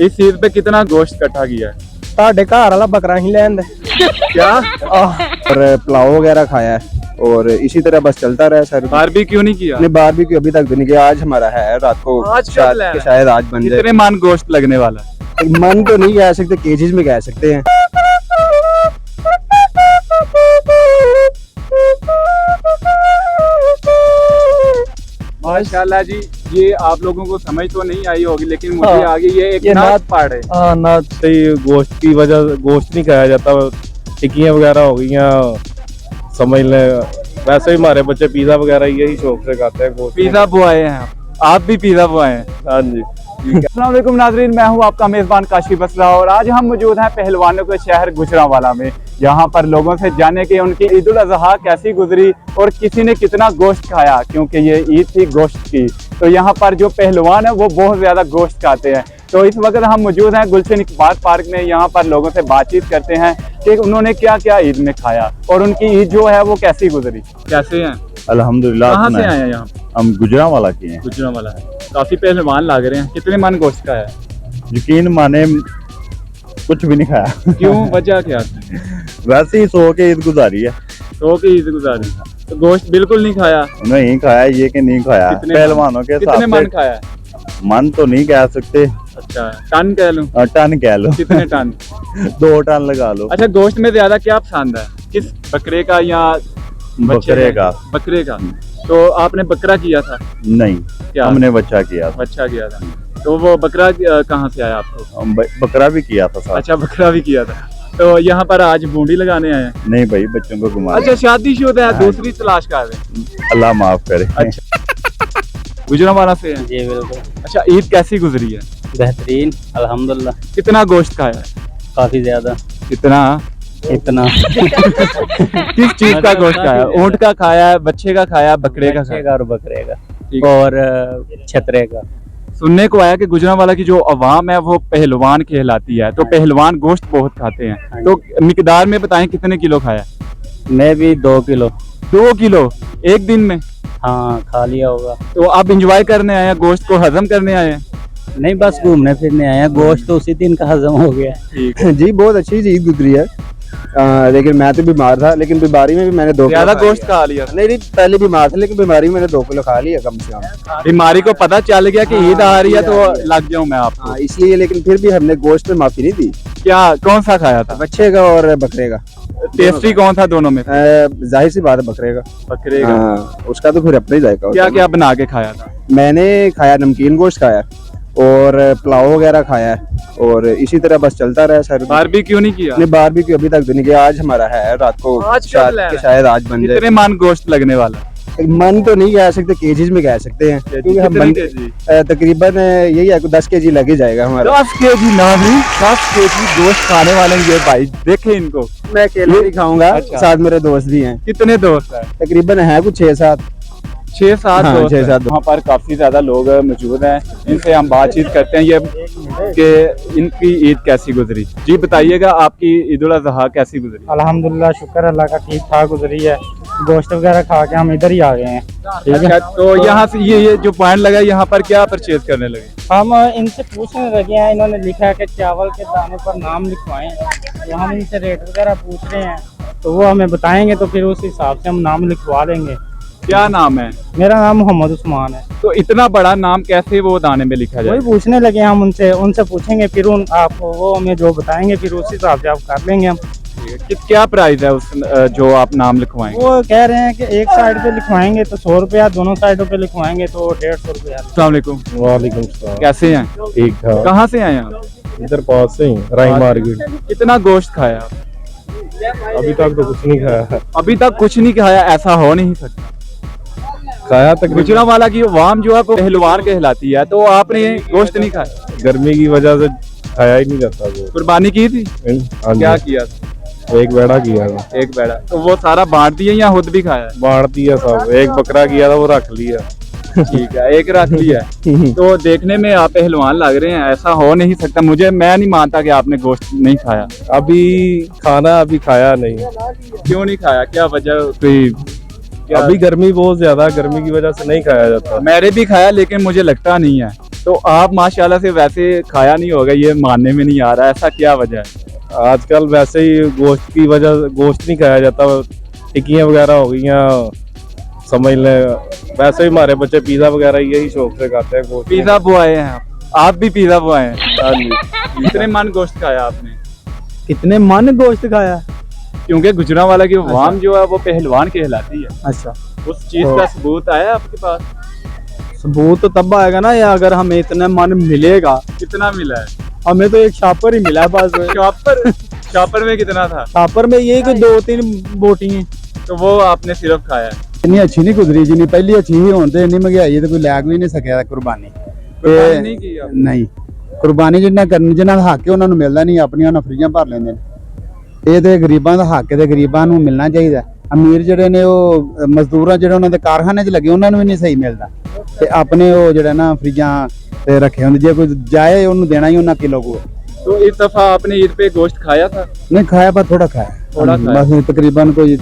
इस ईद पे कितना गोश्त इकट्ठा किया है? ਤੁਹਾਡੇ ਘਰ वाला बकरा ही लेन क्या? और पुलाव वगैरह खाया है और इसी तरह बस चलता रहा सर। बारबेक्यू नहीं किया? नहीं, बारबेक्यू अभी तक भी नहीं किया। आज हमारा है रात को, आज कब प्लान है? शायद आज बन जाए। कितने मन गोश्त लगने वाला है? मन तो नहीं कह सकते, केजीज में कह सकते हैं। माशाल्लाह जी, ये आप लोगों को समझ तो नहीं आई होगी, लेकिन मुझे आगे ये एक नात पाड़ है। हाँ, नात से गोश्त की वजह गोश्त नहीं खाया जाता, टिक्कियाँ वगैरह हो गई, समझ लें। वैसे ही हमारे बच्चे पिज़्ज़ा वगैरह यही शौक से खाते हैं गोश्त। पिज़्ज़ा बुआए हैं आप भी पिज़्ज़ा बुआए हैं? हाँ जी। अस्सलाम वालेकुम नाज़रीन, मैं हूं आपका मेज़बान काशिफ असरा और आज हम मौजूद हैं पहलवानों के शहर गुजरांवाला में। यहाँ पर लोगों से जाने के उनकी ईद उल अज़हा कैसी गुजरी और किसी ने कितना गोश्त खाया, क्योंकि ये ईद थी गोश्त की। तो यहाँ पर जो पहलवान है वो बहुत ज़्यादा गोश्त खाते हैं। तो इस वक्त हम मौजूद हैं गुलशन इकबाल पार्क में। यहाँ पर लोगों से बातचीत करते हैं कि उन्होंने क्या क्या ईद में खाया और उनकी ईद जो है वो कैसी गुजरी। कैसे हैं? अल्हम्दुलिल्लाह। कहाँ से आए हैं? यहाँ हम गुजरांवाला के हैं। गुजरांवाला है। काफी पहलवान लग रहे हैं। कितने मन गोश्त खाया है? यकीन माने कुछ भी नहीं खाया। क्यों, वजह क्या? वैसे ही सो के ईद गुजारी है। सो की ईद गुजारी, तो गोश्त बिल्कुल नहीं खाया? नहीं खाया, ये कि नहीं खाया। पहलवानों के कितने मन खाया है? मन तो नहीं कह सकते। अच्छा, टन कह लूं? टन कह लो। कितने टन? 2 टन लगा लो। अच्छा, गोश्त में ज्यादा क्या पसंद है? किस बकरे का या बकरे का? बकरे का। तो आपने बकरा किया था? नहीं, क्या? हमने बच्चा किया था। बच्चा किया था। तो वो बकरा कहाँ से आया आपको? हम बकरा भी किया था साथ। अच्छा, बकरा भी किया था। तो यहाँ पर आज बूंदी लगाने आए हैं? नहीं भाई, बच्चों को घुमा। अच्छा, शादीशुदा है, दूसरी तलाश कर रहे हैं? अल्लाह माफ करे। अच्छा, गुजरांवाला से हैं? जी बिल्कुल। अच्छा, ईद कैसी गुजरी है? बेहतरीन अल्हम्दुलिल्लाह। कितना गोश्त खाया है? काफी ज्यादा। कितना? इतना। किस चीज का गोश्त खाया? ऊंट का खाया है, बच्चे का खाया, बकरे का बच्चे खाया? का और बकरे का ठीक। और छतरे का। सुनने को आया कि गुजरांवाला की जो अवाम है वो पहलवान कहलाती है, तो पहलवान गोश्त बहुत खाते हैं। तो मिकदार में बताएं कितने किलो खाया? मैं भी 2 किलो। 2 किलो एक दिन में? हाँ, खा लिया होगा। तो आप इंजॉय करने आए हैं, गोश्त को हजम करने आए हैं? नहीं, बस घूमने फिरने आए हैं। गोश्त तो उसी दिन का हजम हो गया। ठीक। जी, बहुत अच्छी ईद गुजरी है। लेकिन मैं तो बीमार था, लेकिन बीमारी में भी मैंने 2 ज्यादा गोश्त खा लिया? नहीं, पहले बीमार था, लेकिन बीमारी में मैंने 2 किलो खा लिया कम से कम। बीमारी को पता चल गया कि ईद आ रही है तो लग जाऊं मैं आपको। हाँ, इसलिए। लेकिन फिर भी हमने गोश्त पे माफी नहीं दी। क्या, कौन सा खाया था? बच्चे का और बकरे का। टेस्टी कौन था दोनों में? जाहिर सी बात है, बकरे का। बकरे का। हाँ, उसका तो फिर अपना ही जायका होता क्या है। क्या बना के खाया था? मैंने खाया, नमकीन गोश्त खाया और पुलाव वगैरह खाया है और इसी तरह बस चलता रहा सर। बारबेक्यू नहीं किया? नहीं, बारबेक्यू अभी तक भी नहीं किया। आज हमारा है रात को, आज कब प्लान है? शायद आज बन कितने जाए। मन गोश्त लगने वाला? मन तो नहीं कह सकते, केजीज में कह सकते हैं, क्योंकि हम तकरीबन यही है 10 केजी लग ही जाएगा हमारा। 10 केजी ना भी, 10 केजी गोश्त खाने वाले ये भाई, देखे इनको। मैं अकेले नहीं खाऊंगा। अच्छा। साथ मेरे दोस्त भी हैं। कितने दोस्त हैं? तकरीबन है कुछ 6-7। 6-7 हाँ, दोस्त हैं। 6-7। वहाँ पर काफी ज्यादा लोग मौजूद हैं, इनसे हम बातचीत करते हैं ये कि इनकी ईद कैसी गुजरी। जी बताइएगा, आपकी ईद उल अज़हा कैसी गुजरी? अल्हम्दुलिल्लाह, शुक्र अल्लाह का, ठीक ठाक गुजरी है। गोश्त वगैरह खा के हम इधर ही आ गए हैं। ठीक है, अच्छा, तो यहाँ से ये जो पॉइंट लगा, यहाँ पर क्या परचेज करने लगे? हम इनसे पूछने लगे हैं। इन्होंने लिखा है कि चावल के दाने पर नाम लिखवाएं, तो हम इनसे रेट वगैरह पूछ रहे हैं, तो वो हमें बताएंगे, तो फिर उस हिसाब से हम नाम लिखवा लेंगे। क्या नाम है? मेरा नाम मोहम्मद उस्मान है। तो इतना बड़ा नाम कैसे वो दाने में लिखा जाए? वही पूछने लगे हम उनसे पूछेंगे, फिर आपको वो हमें जो बताएंगे, फिर उस हिसाब से आप कर लेंगे हम। क्या प्राइस है उस जो आप नाम लिखवाएंगे? वो कह रहे हैं कि एक साइड पे लिखवाएंगे तो 100 रुपया, दोनों साइडों पे लिखवाएंगे तो 150 रुपया। अस्सलाम वालेकुम। वालेकुम सलाम। कैसे हैं? ठीक ठाक। कहाँ से आए हैं आप? इधर पास से ही राई मार्केट। कितना गोश्त खाया आप? अभी तक तो कुछ नहीं खाया। अभी तक कुछ नहीं खाया? ऐसा हो नहीं सकता। खाया तकरीबन। गुजरांवाला की आवाम जो है वो पहलवान कहलाती है, तो आपने गोश्त नहीं खाया? गर्मी की वजह से खाया ही नहीं जाता वो। कुर्बानी की थी? हाँ जी। क्या किया था? एक बेड़ा किया था। एक बेड़ा। तो वो सारा बांट दिया या खुद भी खाया? बांट दिया सब। एक बकरा किया था, वो रख लिया। ठीक है, एक रख लिया है। तो देखने में आप पहलवान लग रहे हैं, ऐसा हो नहीं सकता। मैं नहीं मानता कि आपने गोश्त नहीं खाया। अभी खाना अभी खाया नहीं। क्यों नहीं खाया? क्या वजह कोई? अभी गर्मी बहुत ज्यादा, गर्मी की वजह से नहीं खाया जाता। मैंने भी खाया, लेकिन मुझे लगता नहीं है। तो आप माशाल्लाह से वैसे खाया नहीं होगा, ये मानने में नहीं आ रहा, ऐसा क्या वजह है? आजकल वैसे ही गोश्त की वजह गोश्त नहीं खाया जाता, टिक्कियाँ वगैरह हो गई हैं, समझ लें। वैसे ही हमारे बच्चे पिज़्ज़ा वगैरह यही शौक से खाते हैं गोश्त। पिज़्ज़ा बुआए हैं आप भी पिज़्ज़ा बुआए हैं? हाँ जी। कितने मन गोश्त खाया आपने? कितने मन गोश्त खाया? क्योंकि गुजरांवाला की अवाम जो है वो पहलवान कहलाती है, अच्छा, उस चीज का सबूत आया आपके पास? सबूत तो तब आएगा ना या अगर हमें इतना मन मिलेगा। कितना मिला है? हमें तो एक छापर ही मिला है बस। शॉपर में कितना था? छापर में यही कोई 2-3 बोटी हैं। तो वो आपने सिर्फ खाया है? इतनी अच्छी नहीं गुजरी जिन्नी पहली अच्छी ही होते इन्नी महंगाई तो कोई लैग भी नहीं सकिया कुर्बानी। कुर्बानी नहीं की आपने? नहीं, कुर्बानी जिन्ना करनी जिन्ना हक है उन्होंने मिलता नहीं, अपनी उन्होंने फ्रीयां भर लेंदे ने। ਇਹ ਤੇ ਗਰੀਬਾਂ ਦਾ ਹੱਕ ਤੇ ਗਰੀਬਾਂ ਨੂੰ ਮਿਲਣਾ ਚਾਹੀਦਾ। ਅਮੀਰ ਜਿਹੜੇ ਨੇ ਉਹ ਮਜ਼ਦੂਰਾਂ ਜਿਹੜੇ ਉਹਨਾਂ ਦੇ ਕਾਰਖਾਨੇ 'ਚ ਲੱਗੇ ਉਹਨਾਂ ਨੂੰ ਵੀ ਨਹੀਂ ਸਹੀ ਮਿਲਦਾ ਤੇ ਆਪਣੇ ਉਹ ਜਿਹੜਾ ਨਾ ਫਰੀਜਾਂ ਤੇ ਰੱਖੇ ਹੁੰਦੇ, ਜੇ ਕੋਈ ਜਾਏ ਉਹਨੂੰ ਦੇਣਾ ਹੀ ਉਹਨਾਂ किलो को। तो इस दफा आपने ईद पे गोश्त खाया था? नहीं खाया पर थोड़ा खाया, थोड़ा खाया। बस तकरीबन कोई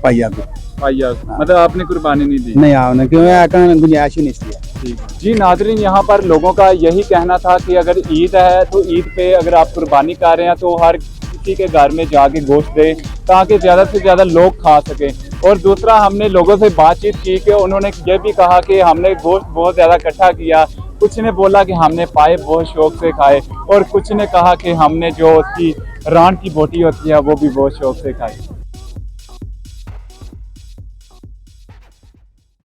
पाइया को पाइया, मतलब आपने कुर्बानी नहीं दी? नहीं आपने क्यों गुंजाइश ही नहीं थी। जी नाज़रीन, यहाँ पर लोगों का यही कहना था कि अगर ईद है तो ईद पे अगर आप कुर्बानी कर रहे हैं तो हर किसी के घर में जाके गोश्त दे ताकि ज़्यादा से ज़्यादा लोग खा सकें। और दूसरा, हमने लोगों से बातचीत की कि उन्होंने ये भी कहा कि हमने गोश्त बहुत ज़्यादा इकट्ठा किया। कुछ ने बोला कि हमने पाए बहुत शौक से खाए और कुछ ने कहा कि हमने जो उसकी रान की बोटी होती है वो भी बहुत शौक से खाई।